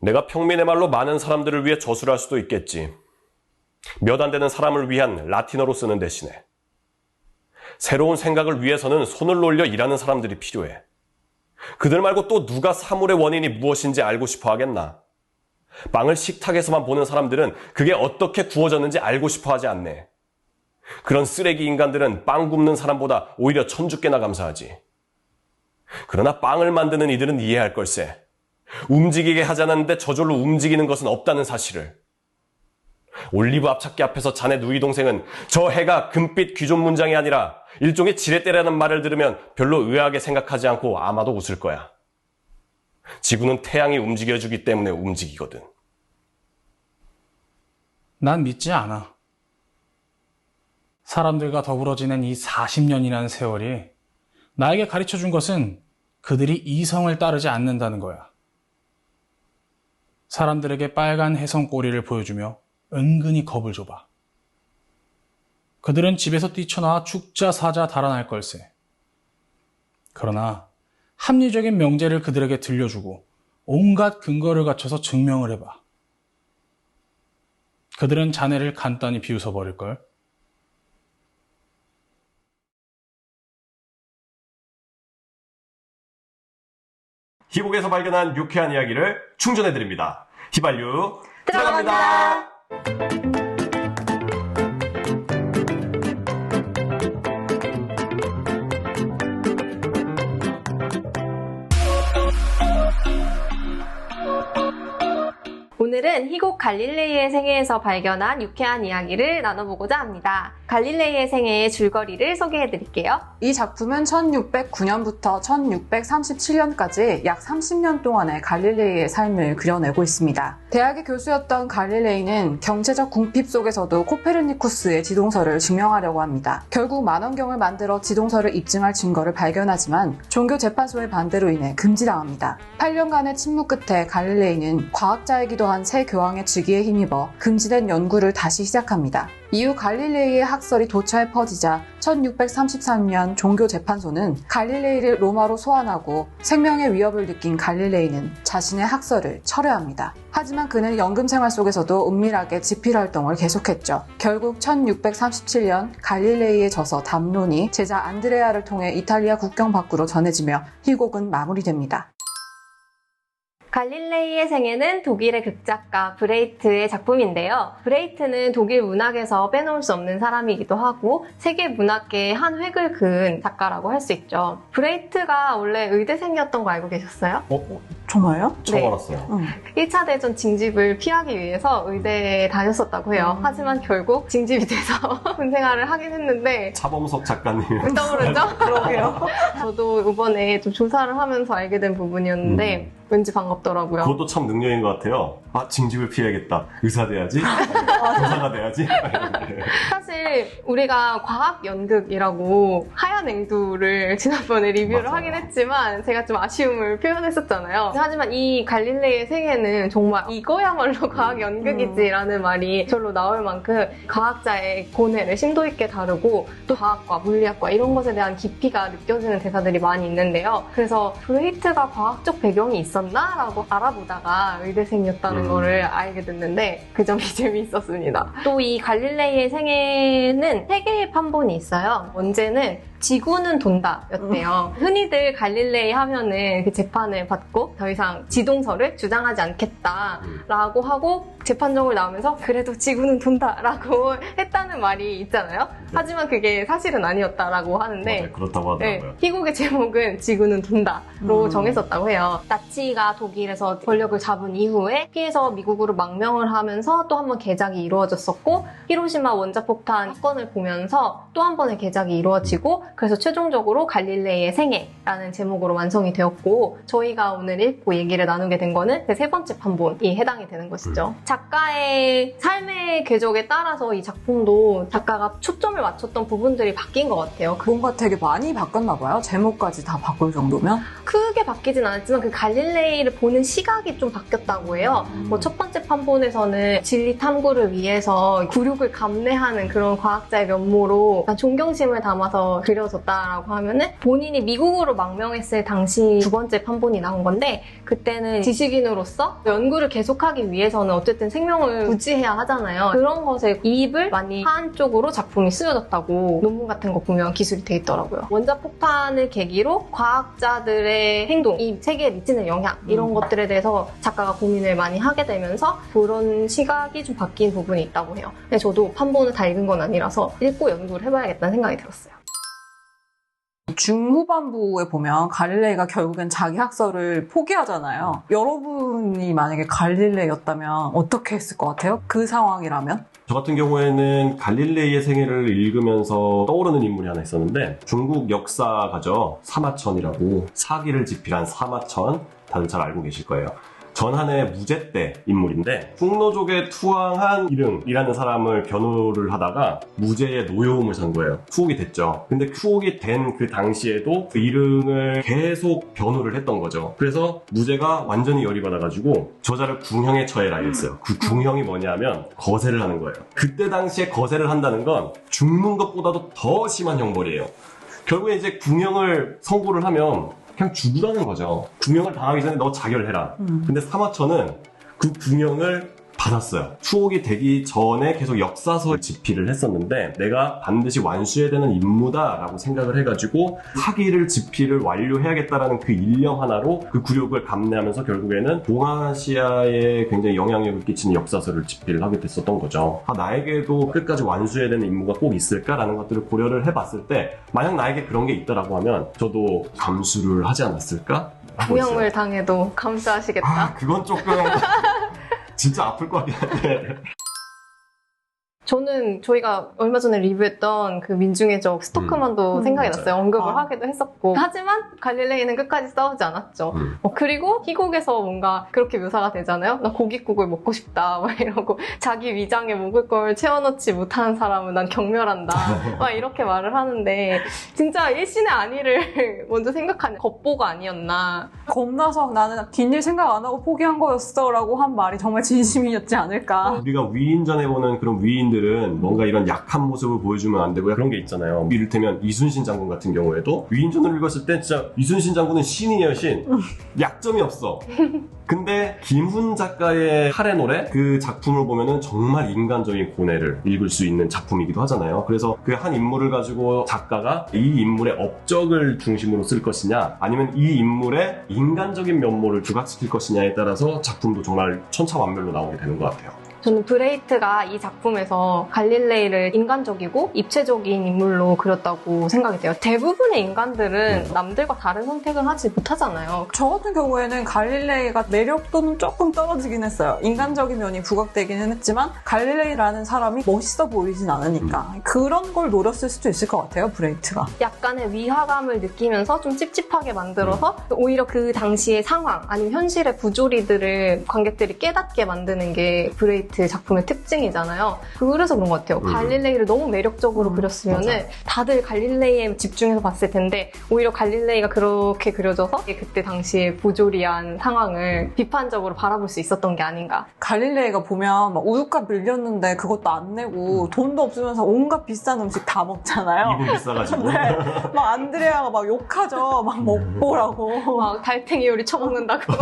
내가 평민의 말로 많은 사람들을 위해 저술을 할 수도 있겠지. 몇 안 되는 사람을 위한 라틴어로 쓰는 대신에. 새로운 생각을 위해서는 손을 놀려 일하는 사람들이 필요해. 그들 말고 또 누가 사물의 원인이 무엇인지 알고 싶어 하겠나? 빵을 식탁에서만 보는 사람들은 그게 어떻게 구워졌는지 알고 싶어 하지 않네. 그런 쓰레기 인간들은 빵 굽는 사람보다 오히려 천주께나 감사하지. 그러나 빵을 만드는 이들은 이해할 걸세. 움직이게 하지 않았는데 저절로 움직이는 것은 없다는 사실을. 올리브 앞찾기 앞에서 자네 누이 동생은 저 해가 금빛 귀족 문장이 아니라 일종의 지렛대라는 말을 들으면 별로 의아하게 생각하지 않고 아마도 웃을 거야. 지구는 태양이 움직여주기 때문에 움직이거든. 난 믿지 않아. 사람들과 더불어 지낸 이 40년이라는 세월이 나에게 가르쳐준 것은 그들이 이성을 따르지 않는다는 거야. 사람들에게 빨간 혜성 꼬리를 보여주며 은근히 겁을 줘봐. 그들은 집에서 뛰쳐나와 죽자 사자 달아날 걸세. 그러나 합리적인 명제를 그들에게 들려주고 온갖 근거를 갖춰서 증명을 해봐. 그들은 자네를 간단히 비웃어 버릴걸. 희곡에서 발견한 유쾌한 이야기를 충전해드립니다. 휘발유 들어갑니다. 오늘은 희곡 갈릴레이의 생애에서 발견한 유쾌한 이야기를 나눠보고자 합니다. 갈릴레이의 생애의 줄거리를 소개해드릴게요. 이 작품은 1609년부터 1637년까지 약 30년 동안의 갈릴레이의 삶을 그려내고 있습니다. 대학의 교수였던 갈릴레이는 경제적 궁핍 속에서도 코페르니쿠스의 지동설을 증명하려고 합니다. 결국 만원경을 만들어 지동설을 입증할 증거를 발견하지만 종교재판소의 반대로 인해 금지당합니다. 8년간의 침묵 끝에 갈릴레이는 과학자이기도 한 새 교황의 즉위에 힘입어 금지된 연구를 다시 시작합니다. 이후 갈릴레이의 학설이 도처에 퍼지자 1633년 종교재판소는 갈릴레이를 로마로 소환하고 생명의 위협을 느낀 갈릴레이는 자신의 학설을 철회합니다. 하지만 그는 연금 생활 속에서도 은밀하게 집필 활동을 계속했죠. 결국 1637년 갈릴레이의 저서 담론이 제자 안드레아를 통해 이탈리아 국경 밖으로 전해지며 희곡은 마무리됩니다. 갈릴레이의 생애는 독일의 극작가 브레이트의 작품인데요. 브레이트는 독일 문학에서 빼놓을 수 없는 사람이기도 하고 세계 문학계의 한 획을 그은 작가라고 할 수 있죠. 브레이트가 원래 의대생이었던 거 알고 계셨어요? 정말요? 처음 알았어요. 1차 대전 징집을 피하기 위해서 의대에 다녔었다고 해요. 하지만 결국 징집이 돼서 군 생활을 하긴 했는데 차범석 작가님. 떠오르죠? 그러게요. 저도 이번에 좀 조사를 하면서 알게 된 부분이었는데 왠지 반갑더라고요. 그것도 참 능력인 것 같아요. 아, 징집을 피해야겠다. 의사 돼야지. 교사가 돼야지. 사실 우리가 과학 연극이라고 하얀 앵두를 지난번에 리뷰를 맞아요. 하긴 했지만 제가 좀 아쉬움을 표현했었잖아요. 하지만 이 갈릴레이의 생애는 정말 이거야말로 과학 연극이지라는 말이 절로 나올 만큼 과학자의 고뇌를 심도 있게 다루고 또 과학과 물리학과 이런 것에 대한 깊이가 느껴지는 대사들이 많이 있는데요. 그래서 브레이트가 과학적 배경이 있었나? 라고 알아보다가 의대생이었다는 거를 알게 됐는데 그 점이 재미있었습니다. 또 이 갈릴레이의 생애는 세 개의 판본이 있어요. 문제는 지구는 돈다 였대요. 흔히들 갈릴레이 하면은 그 재판을 받고 더 이상 지동설을 주장하지 않겠다라고 하고 재판정을 나오면서 그래도 지구는 돈다라고 했다는 말이 있잖아요. 하지만 그게 사실은 아니었다라고 하는데 맞아요. 그렇다고 하더라고요. 희곡의 제목은 지구는 돈다로 정했었다고 해요. 나치가 독일에서 권력을 잡은 이후에 피해서 미국으로 망명을 하면서 또 한 번 개작이 이루어졌었고 히로시마 원자폭탄 사건을 보면서 또 한 번의 개작이 이루어지고 그래서 최종적으로 갈릴레이의 생애라는 제목으로 완성이 되었고 저희가 오늘 읽고 얘기를 나누게 된 거는 그 세 번째 판본이 해당이 되는 것이죠. 작가의 삶의 궤적에 따라서 이 작품도 작가가 초점을 맞췄던 부분들이 바뀐 것 같아요. 뭔가 되게 많이 바꿨나 봐요. 제목까지 다 바꿀 정도면. 크게 바뀌진 않았지만 그 갈릴레이를 보는 시각이 좀 바뀌었다고 해요. 뭐 첫 번째 판본에서는 진리 탐구를 위해서 굴욕을 감내하는 그런 과학자의 면모로 약간 존경심을 담아서 그려졌다라고 하면은 본인이 미국으로 망명했을 당시 두 번째 판본이 나온 건데 그때는 지식인으로서 연구를 계속하기 위해서는 어쨌든 생명을 유지해야 하잖아요. 그런 것에 이입을 많이 한 쪽으로 작품이 쓰여졌다고 논문 같은 거 보면 기술이 돼 있더라고요. 원자폭탄을 계기로 과학자들의 행동, 이 세계에 미치는 영향 이런 것들에 대해서 작가가 고민을 많이 하게 되면서 그런 시각이 좀 바뀐 부분이 있다고 해요. 근데 저도 판본을 다 읽은 건 아니라서 읽고 연구를 해봐야겠다는 생각이 들었어요. 중후반부에 보면 갈릴레이가 결국엔 자기 학설을 포기하잖아요. 여러분이 만약에 갈릴레이였다면 어떻게 했을 것 같아요? 그 상황이라면? 저 같은 경우에는 갈릴레이의 생애를 읽으면서 떠오르는 인물이 하나 있었는데 중국 역사가죠. 사마천이라고 사기를 집필한 사마천 다들 잘 알고 계실 거예요. 전한의 무제때 인물인데 풍노족에 투항한 이릉이라는 사람을 변호를 하다가 무제의 노여움을 산 거예요. 투옥이 됐죠. 근데 투옥이 된 그 당시에도 그 이릉을 계속 변호를 했던 거죠. 그래서 무제가 완전히 열이 받아가지고 저자를 궁형에 처해라 했어요. 그 궁형이 뭐냐면 거세를 하는 거예요. 그때 당시에 거세를 한다는 건 죽는 것보다도 더 심한 형벌이에요. 결국에 이제 궁형을 선고를 하면 그냥 죽으라는 거죠. 궁형을 당하기 전에 너 자결해라. 근데 사마천은 그 궁형을 받았어요. 추옥이 되기 전에 계속 역사설 집필을 했었는데 내가 반드시 완수해야 되는 임무다라고 생각을 해가지고 사기를 집필을 완료해야겠다라는 그 일념 하나로 그 굴욕을 감내하면서 결국에는 동아시아에 굉장히 영향력을 끼치는 역사설을 집필을 하게 됐었던 거죠. 나에게도 끝까지 완수해야 되는 임무가 꼭 있을까라는 것들을 고려를 해봤을 때 만약 나에게 그런 게 있다라고 하면 저도 감수를 하지 않았을까? 구형을 당해도 감수하시겠다. 그건 조금 진짜 아플 것 같긴 한데. 저는 저희가 얼마 전에 리뷰했던 그 민중의 적 스토크만도 생각이 맞아요. 났어요. 언급을 하기도 했었고. 하지만 갈릴레이는 끝까지 싸우지 않았죠. 그리고 희곡에서 뭔가 그렇게 묘사가 되잖아요. 나 고깃국을 먹고 싶다 막 이러고 자기 위장에 먹을 걸 채워넣지 못하는 사람은 난 경멸한다 막 이렇게 말을 하는데 진짜 일신의 안위를 먼저 생각하는 겉보가 아니었나. 겁나서 나는 뒷일 생각 안 하고 포기한 거였어 라고 한 말이 정말 진심이었지 않을까. 우리가 위인전해보는 그런 위인들은 뭔가 이런 약한 모습을 보여주면 안 되고요. 그런 게 있잖아요. 이를테면 이순신 장군 같은 경우에도 위인전을 읽었을 때 진짜 이순신 장군은 신이에요, 신. 약점이 없어. 근데 김훈 작가의 할애 노래 그 작품을 보면은 정말 인간적인 고뇌를 읽을 수 있는 작품이기도 하잖아요. 그래서 그 한 인물을 가지고 작가가 이 인물의 업적을 중심으로 쓸 것이냐 아니면 이 인물의 인간적인 면모를 부각시킬 것이냐에 따라서 작품도 정말 천차만별로 나오게 되는 것 같아요. 저는 브레이트가 이 작품에서 갈릴레이를 인간적이고 입체적인 인물로 그렸다고 생각이 돼요. 대부분의 인간들은 남들과 다른 선택을 하지 못하잖아요. 저 같은 경우에는 갈릴레이가 매력도는 조금 떨어지긴 했어요. 인간적인 면이 부각되기는 했지만 갈릴레이라는 사람이 멋있어 보이진 않으니까 그런 걸 노렸을 수도 있을 것 같아요, 브레이트가. 약간의 위화감을 느끼면서 좀 찝찝하게 만들어서 오히려 그 당시의 상황 아니면 현실의 부조리들을 관객들이 깨닫게 만드는 게 브레이트 작품의 특징이잖아요. 그래서 그런 것 같아요. 갈릴레이를 너무 매력적으로 그렸으면은 다들 갈릴레이에 집중해서 봤을 텐데 오히려 갈릴레이가 그렇게 그려져서 그때 당시에 부조리한 상황을 비판적으로 바라볼 수 있었던 게 아닌가. 갈릴레이가 보면 막 우유값 밀렸는데 그것도 안 내고 돈도 없으면서 온갖 비싼 음식 다 먹잖아요. 이분 비싸가지고. 네. 막 안드레아가 막 욕하죠. 막 먹보라고. 막 달팽이 요리 처먹는다고.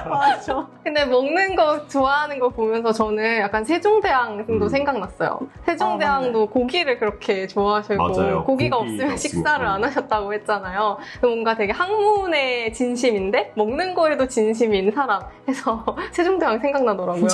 맞아. 근데 먹는 거 좋아하는 거 보면서 저는 약간 세종대왕도 생각났어요. 세종대왕도 고기를 그렇게 좋아하시고 맞아요. 고기가 고기 없으면 없으면. 식사를 안 하셨다고 했잖아요. 뭔가 되게 학문의 진심인데 먹는 거에도 진심인 사람 해서 세종대왕 생각나더라고요.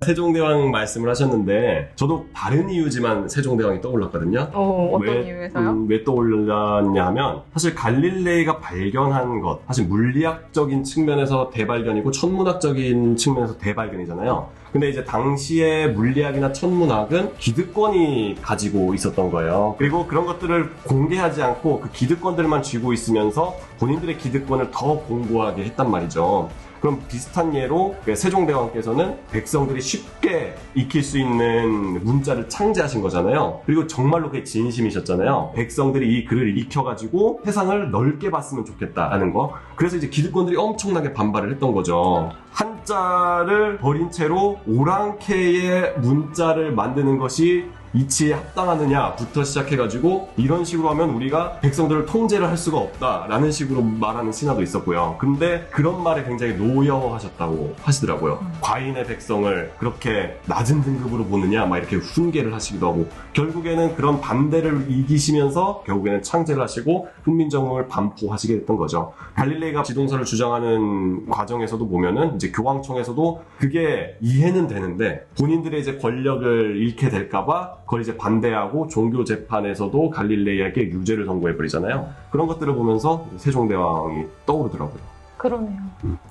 세종대왕 말씀을 하셨는데 저도 다른 이유지만 세종대왕이 떠올랐거든요. 어떤 이유에서요? 왜 떠올랐냐 하면 사실 갈릴레이가 발견한 것 사실 물리학적인 측면에서 대발견이고 천문학적인 측면에서 대발견이잖아요. 근데 이제 당시의 물리학이나 천문학은 기득권이 가지고 있었던 거예요. 그리고 그런 것들을 공개하지 않고 그 기득권들만 쥐고 있으면서 본인들의 기득권을 더 공고하게 했단 말이죠. 그럼 비슷한 예로 세종대왕께서는 백성들이 쉽게 익힐 수 있는 문자를 창제하신 거잖아요. 그리고 정말로 그게 진심이셨잖아요. 백성들이 이 글을 익혀가지고 세상을 넓게 봤으면 좋겠다라는 거. 그래서 이제 기득권들이 엄청나게 반발을 했던 거죠. 한자를 버린 채로 오랑캐의 문자를 만드는 것이 이치에 합당하느냐부터 시작해가지고 이런 식으로 하면 우리가 백성들을 통제를 할 수가 없다라는 식으로 말하는 신하도 있었고요. 근데 그런 말에 굉장히 노여워하셨다고 하시더라고요. 과인의 백성을 그렇게 낮은 등급으로 보느냐 막 이렇게 훈계를 하시기도 하고 결국에는 그런 반대를 이기시면서 결국에는 창제를 하시고 훈민정음을 반포하시게 됐던 거죠. 갈릴레이가 지동설을 주장하는 과정에서도 보면은 이제 교황청에서도 그게 이해는 되는데 본인들의 이제 권력을 잃게 될까봐 그걸 이제 반대하고 종교 재판에서도 갈릴레이에게 유죄를 선고해버리잖아요. 그런 것들을 보면서 세종대왕이 떠오르더라고요. 그러네요.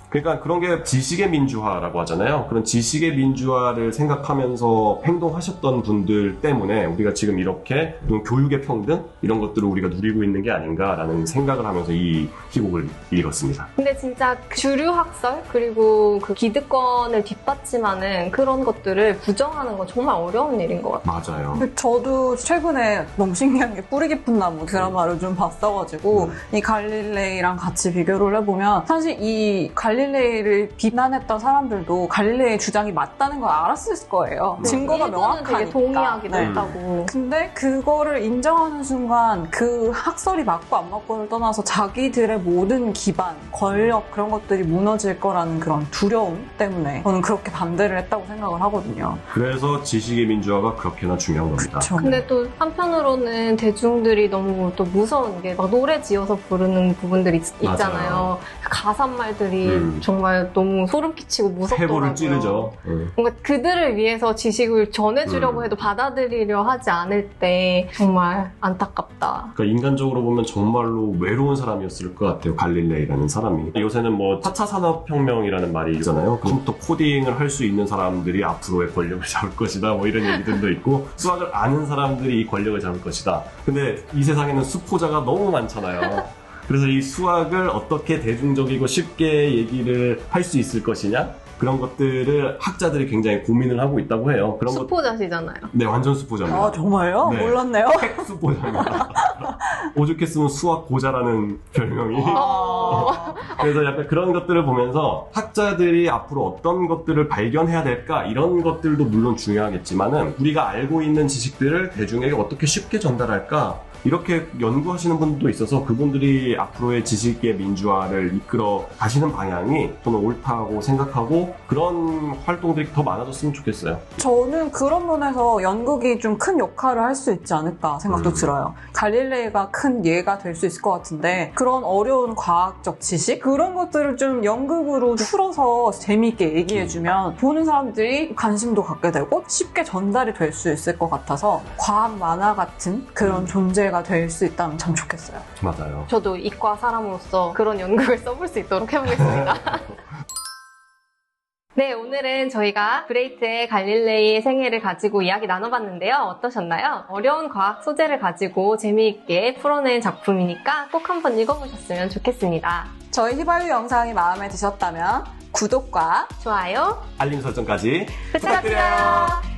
그러니까 그런 게 지식의 민주화라고 하잖아요. 그런 지식의 민주화를 생각하면서 행동하셨던 분들 때문에 우리가 지금 이렇게 교육의 평등 이런 것들을 우리가 누리고 있는 게 아닌가라는 생각을 하면서 이 희곡을 읽었습니다. 근데 진짜 주류 학설 그리고 그 기득권을 뒷받침하는 그런 것들을 부정하는 건 정말 어려운 일인 것 같아요. 맞아요. 저도 최근에 너무 신기한 게 뿌리 깊은 나무 드라마를 좀 봤어가지고 이 갈릴레이랑 같이 비교를 해보면 사실 이 갈릴레이를 비난했던 사람들도 갈릴레이의 주장이 맞다는 걸 알았을 거예요. 증거가 명확하니까. 되게 동의하기도 네. 했다고. 근데 그거를 인정하는 순간 그 학설이 맞고 안 맞고를 떠나서 자기들의 모든 기반, 권력 그런 것들이 무너질 거라는 그런 두려움 때문에 저는 그렇게 반대를 했다고 생각을 하거든요. 그래서 지식의 민주화가 그렇게나 중요한 겁니다. 그쵸. 근데 또 한편으로는 대중들이 너무 또 무서운 게 막 노래 지어서 부르는 부분들이 있잖아요. 맞아요. 가사말들이 정말 너무 소름 끼치고 무섭더라고요. 해부를 찌르죠. 뭔가 그들을 위해서 지식을 전해주려고 해도 받아들이려 하지 않을 때 정말 안타깝다. 그러니까 인간적으로 보면 정말로 외로운 사람이었을 것 같아요. 갈릴레이라는 사람이. 요새는 뭐 4차 산업혁명이라는 말이 있잖아요. 컴퓨터 코딩을 할 수 있는 사람들이 앞으로의 권력을 잡을 것이다. 뭐 이런 얘기들도 있고 수학을 아는 사람들이 이 권력을 잡을 것이다. 근데 이 세상에는 수포자가 너무 많잖아요. 그래서 이 수학을 어떻게 대중적이고 쉽게 얘기를 할 수 있을 것이냐? 그런 것들을 학자들이 굉장히 고민을 하고 있다고 해요. 그런 수포자시잖아요. 네, 완전 수포자입니다. 아, 정말요? 네. 몰랐네요. 핵 수포자입니다. 오죽 했으면 수학 고자라는 별명이. 그래서 약간 그런 것들을 보면서 학자들이 앞으로 어떤 것들을 발견해야 될까 이런 것들도 물론 중요하겠지만은 우리가 알고 있는 지식들을 대중에게 어떻게 쉽게 전달할까 이렇게 연구하시는 분도 있어서 그분들이 앞으로의 지식의 민주화를 이끌어 가시는 방향이 저는 옳다고 생각하고 그런 활동들이 더 많아졌으면 좋겠어요. 저는 그런 면에서 연극이 좀 큰 역할을 할 수 있지 않을까 생각도 들어요. 갈릴레이가 큰 예가 될 수 있을 것 같은데 그런 어려운 과학적 지식? 그런 것들을 좀 연극으로 풀어서 재미있게 얘기해주면 보는 사람들이 관심도 갖게 되고 쉽게 전달이 될 수 있을 것 같아서 과학 만화 같은 그런 존재가 될 수 있다면 참 좋겠어요. 맞아요. 저도 이과 사람으로서 그런 연극을 써볼 수 있도록 해보겠습니다. 네, 오늘은 저희가 브레이트의 갈릴레이의 생애를 가지고 이야기 나눠봤는데요. 어떠셨나요? 어려운 과학 소재를 가지고 재미있게 풀어낸 작품이니까 꼭 한번 읽어보셨으면 좋겠습니다. 저희 휘발유 영상이 마음에 드셨다면 구독과 좋아요, 알림 설정까지 부탁드려요.